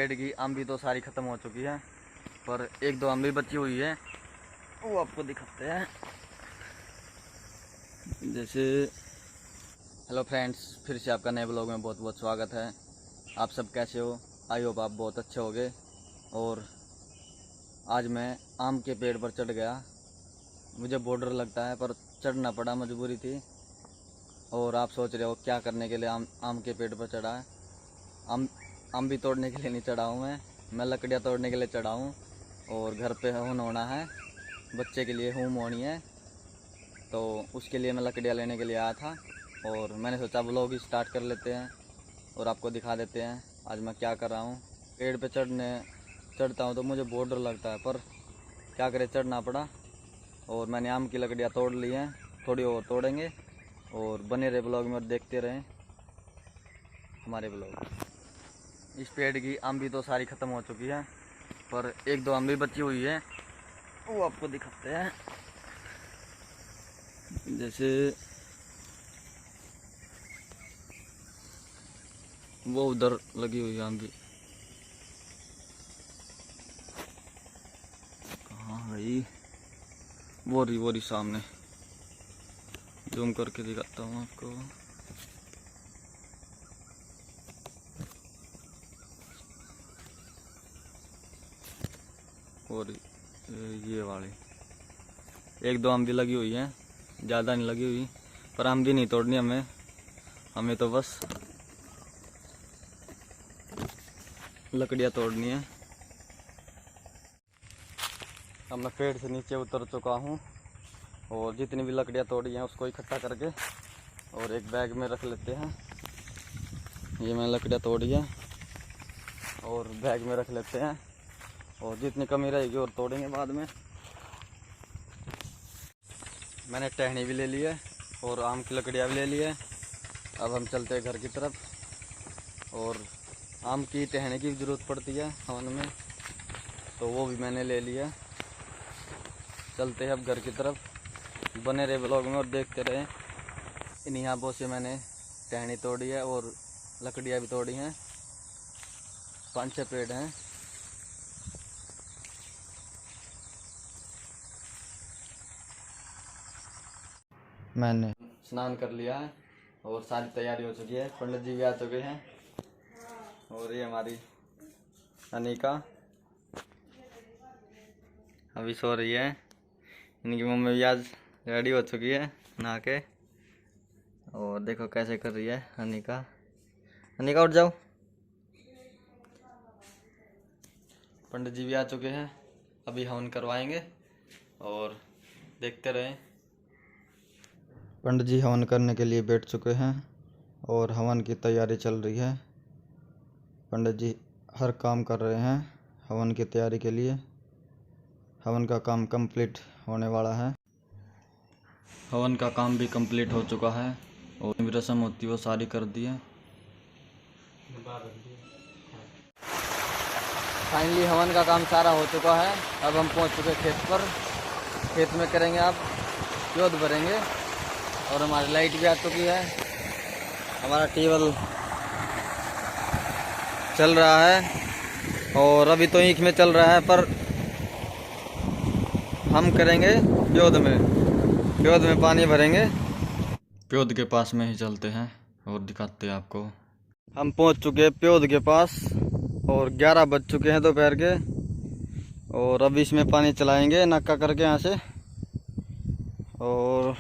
पेड़ की आम भी तो सारी ख़त्म हो चुकी है, पर एक दो आम भी बची हुई है, वो आपको दिखाते हैं। जैसे हेलो फ्रेंड्स, फिर से आपका नए ब्लॉग में बहुत बहुत स्वागत है। आप सब कैसे हो? आई होप आप बहुत अच्छे होगे। और आज मैं आम के पेड़ पर चढ़ गया। मुझे बॉर्डर लगता है पर चढ़ना पड़ा, मजबूरी थी। और आप सोच रहे हो क्या करने के लिए आम के पेड़ पर चढ़ा है। आम भी तोड़ने के लिए नहीं चढ़ा हूँ मैं लकड़ियाँ तोड़ने के लिए चढ़ा हूँ। और घर पे हवन होना है, बच्चे के लिए होम होनी है, तो उसके लिए मैं लकड़ियाँ लेने के लिए आया था। और मैंने सोचा व्लॉग स्टार्ट कर लेते हैं और आपको दिखा देते हैं आज मैं क्या कर रहा हूँ। पेड़ पे चढ़ता हूँ तो मुझे बहुत डर लगता है, पर क्या करें, चढ़ना पड़ा। और मैंने आम की लकड़ियाँ तोड़ ली हैं, थोड़ी और तोड़ेंगे। और बने रहे ब्लॉग में और देखते रहें हमारे ब्लॉग। इस पेड़ की आम भी तो सारी ख़त्म हो चुकी है, पर एक दो आम भी बची हुई है, वो आपको दिखाते हैं। जैसे वो उधर लगी हुई आम भी, कहाँ गई? वो रही सामने, जूम करके दिखाता हूँ आपको। और ये वाली एक दो आम भी लगी हुई है, ज़्यादा नहीं लगी हुई, पर आम भी नहीं तोड़नी हमें तो बस लकड़ियाँ तोड़नी है। अब मैं पेड़ से नीचे उतर चुका हूँ और जितनी भी लकड़ियाँ तोड़ी हैं उसको इकट्ठा करके और एक बैग में रख लेते हैं। ये मैंने लकड़ियाँ तोड़ी है और बैग में रख लेते हैं, और जितनी कमी रहेगी और तोड़ेंगे बाद में। मैंने टहनी भी ले ली है और आम की लकड़ियाँ भी ले ली है। अब हम चलते हैं घर की तरफ। और आम की टहनी की ज़रूरत पड़ती है हवन में, तो वो भी मैंने ले लिया। चलते हैं अब घर की तरफ। बने रहे ब्लॉग में और देखते रहे। इन्हीं आमों से मैंने टहनी तोड़ी है और लकड़ियाँ भी तोड़ी हैं, 5-6 पेड़ हैं। मैंने स्नान कर लिया है और सारी तैयारी हो चुकी है, पंडित जी भी आ चुके हैं। और ये हमारी अनिका अभी सो रही है। इनकी मम्मी भी आज रेडी हो चुकी है नहा के, और देखो कैसे कर रही है अनिका। अनिका उठ जाओ। पंडित जी भी आ चुके हैं, अभी हवन करवाएंगे और देखते रहें। पंडित जी हवन करने के लिए बैठ चुके हैं और हवन की तैयारी चल रही है। पंडित जी हर काम कर रहे हैं हवन की तैयारी के लिए। हवन का काम कंप्लीट होने वाला है। हवन का काम भी कंप्लीट हो चुका है और जो भी रस्म होती है वो सारी कर दी है। फाइनली हवन का काम सारा हो चुका है। अब हम पहुंच चुके खेत पर। खेत में करेंगे अब जोत भरेंगे। और हमारी लाइट भी आ चुकी है, हमारा ट्यूबवेल चल रहा है और अभी तो ईख में चल रहा है, पर हम करेंगे प्योद में पानी भरेंगे। प्योद के पास में ही चलते हैं और दिखाते हैं आपको। हम पहुंच चुके हैं प्योद के पास और 11 बज चुके हैं दोपहर के। और अब इसमें पानी चलाएंगे नक्का करके यहाँ से। और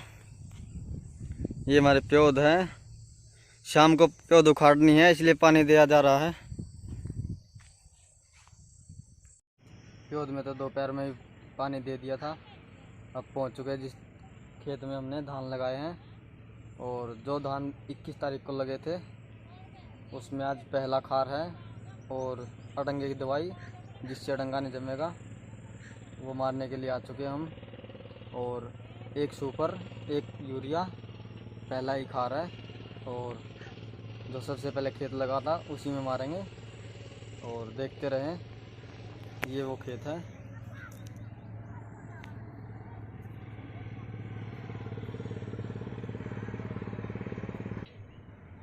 ये हमारे प्योद है, शाम को प्योद उखाड़नी है इसलिए पानी दिया जा रहा है। प्योद में तो दोपहर में ही पानी दे दिया था। अब पहुंच चुके हैं जिस खेत में हमने धान लगाए हैं। और जो धान 21 तारीख को लगे थे उसमें आज पहला खार है और अड़ंगे की दवाई, जिससे अड़ंगा नहीं जमेगा, वो मारने के लिए आ चुके हैं हम। और एक सुपर एक यूरिया पहला ही खार है, और जो सबसे पहले खेत लगा था उसी में मारेंगे। और देखते रहें, ये वो खेत है।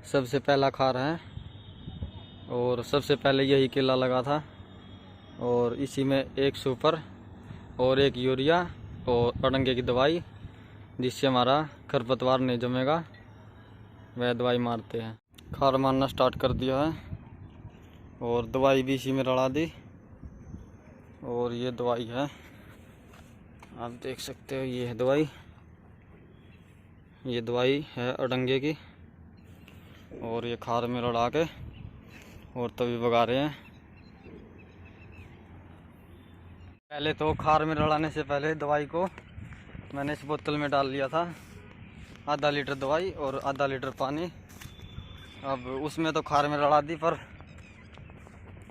सबसे पहला खार है और सबसे पहले यही केला लगा था और इसी में एक सुपर और एक यूरिया और अड़ंगे की दवाई, जिससे हमारा खरपतवार नहीं जमेगा, वह दवाई मारते हैं। खाद मारना स्टार्ट कर दिया है और दवाई भी इसी में रला दी। और ये दवाई है, आप देख सकते हो, ये है दवाई। ये दवाई है अड़ंगे की और ये खाद में रला के और तभी बगा रहे हैं। पहले तो खाद में रलाने से पहले दवाई को मैंने इस बोतल में डाल लिया था, आधा लीटर दवाई और आधा लीटर पानी। अब उसमें तो खाद में रला दी, पर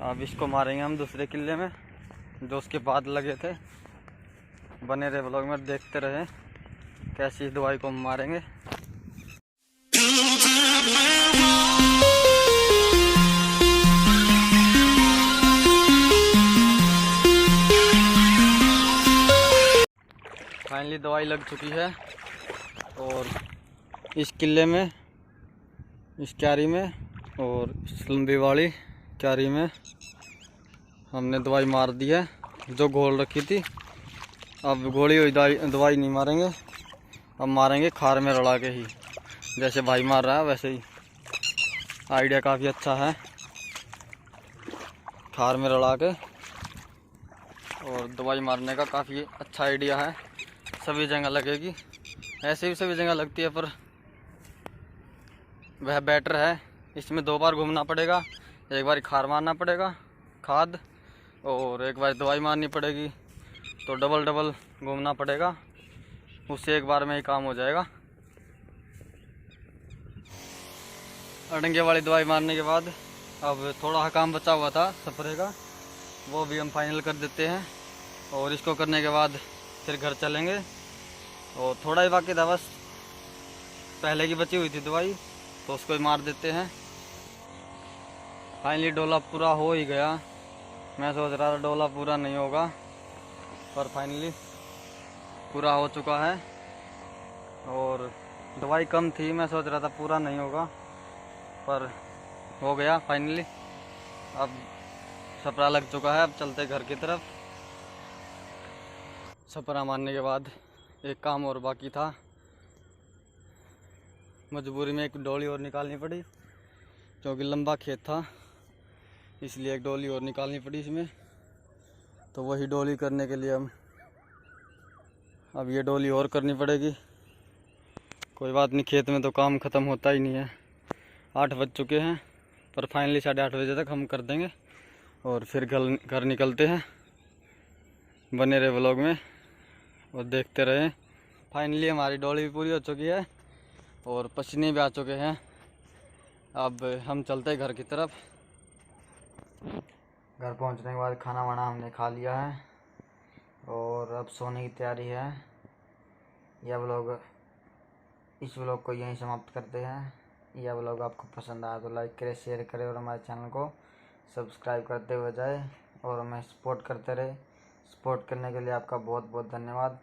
अब इसको मारेंगे हम दूसरे किले में जो उसके बाद लगे थे। बने रहे ब्लॉग में, देखते रहे कैसी इस दवाई को मारेंगे। फाइनली दवाई लग चुकी है और इस किले में, इस क्यारी में और इस लंबी वाली क्यारी में हमने दवाई मार दी है जो घोल रखी थी। अब घोली हुई दवाई नहीं मारेंगे, अब मारेंगे खार में रला के ही, जैसे भाई मार रहा है वैसे ही। आइडिया काफ़ी अच्छा है, खार में रला के और दवाई मारने का काफ़ी अच्छा आइडिया है। सभी जगह लगेगी, ऐसे भी सभी जगह लगती है, पर वह बेटर है। इसमें 2 बार घूमना पड़ेगा, एक बार खार मारना पड़ेगा खाद और एक बार दवाई मारनी पड़ेगी, तो डबल घूमना पड़ेगा। उससे एक बार में ही काम हो जाएगा। अड़ंगे वाली दवाई मारने के बाद अब थोड़ा काम बचा हुआ था स्प्रे का, वो भी हम फाइनल कर देते हैं और इसको करने के बाद फिर घर चलेंगे। और थोड़ा ही बाकी था बस, पहले की बची हुई थी दवाई, तो उसको ही मार देते हैं। फाइनली डोला पूरा हो ही गया। मैं सोच रहा था डोला पूरा नहीं होगा, पर फाइनली पूरा हो चुका है। और दवाई कम थी, मैं सोच रहा था पूरा नहीं होगा, पर हो गया फाइनली। अब सपरा लग चुका है, अब चलते घर की तरफ। सपरा मारने के बाद एक काम और बाकी था, मजबूरी में एक डोली और निकालनी पड़ी, क्योंकि लंबा खेत था, इसलिए एक डोली और निकालनी पड़ी इसमें। तो वही डोली करने के लिए हम अब ये डोली और करनी पड़ेगी। कोई बात नहीं, खेत में तो काम ख़त्म होता ही नहीं है। 8 बज चुके हैं, पर फाइनली 8:30 बजे तक हम कर देंगे और फिर घर निकलते हैं। बने रहे व्लॉग में और देखते रहे। फाइनली हमारी डोली भी पूरी हो चुकी है और पसीने भी आ चुके हैं। अब हम चलते हैं घर की तरफ। घर पहुंचने के बाद खाना वाना हमने खा लिया है और अब सोने की तैयारी है। इस व्लॉग को यहीं समाप्त करते हैं। यह व्लॉग आपको पसंद आया तो लाइक करें, शेयर करें और हमारे चैनल को सब्सक्राइब करते हुए जाए और हमें सपोर्ट करते रहे। सपोर्ट करने के लिए आपका बहुत बहुत धन्यवाद।